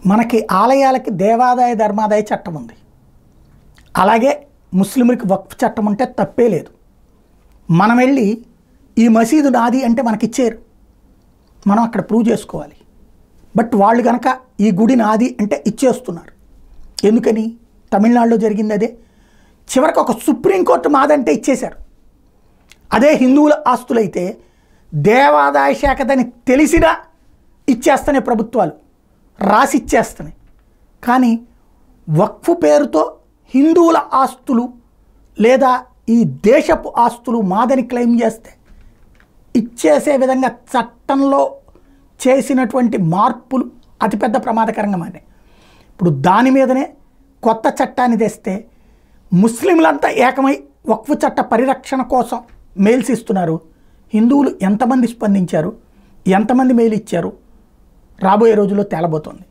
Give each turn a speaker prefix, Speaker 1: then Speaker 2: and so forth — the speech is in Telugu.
Speaker 1: మనకి ఆలయాలకి దేవాదాయ ధర్మాదాయ చట్టం ఉంది. అలాగే ముస్లింలకి వక్ఫ్ చట్టం ఉంటే తప్పే లేదు. మనం వెళ్ళి ఈ మసీదు నాది అంటే మనకిచ్చారు, మనం అక్కడ ప్రూవ్ చేసుకోవాలి. బట్ వాళ్ళు కనుక ఈ గుడి నాది అంటే ఇచ్చేస్తున్నారు. ఎందుకని? తమిళనాడులో జరిగింది అదే. చివరికి ఒక సుప్రీంకోర్టు మాదంటే ఇచ్చేశారు. అదే హిందువుల ఆస్తులైతే దేవాదాయ శాఖదని తెలిసినా ఇచ్చేస్తున్నాయి, ప్రభుత్వాలు రాసి ఇచ్చేస్తున్నాయి. కానీ వక్ఫ్ పేరుతో హిందువుల ఆస్తులు లేదా ఈ దేశపు ఆస్తులు మాదని క్లెయిమ్ చేస్తే ఇచ్చేసే విధంగా చట్టంలో చేసినటువంటి మార్పులు అతిపెద్ద ప్రమాదకరంగా మారాయి. ఇప్పుడు దాని మీదనే కొత్త చట్టాన్ని తెస్తే ముస్లింలంతా ఏకమై వక్ఫ్ చట్ట పరిరక్షణ కోసం మెయిల్స్ ఇస్తున్నారు. హిందువులు ఎంతమంది స్పందించారు, ఎంతమంది మెయిల్ ఇచ్చారు రాబోయే రోజుల్లో తేలబోతోంది.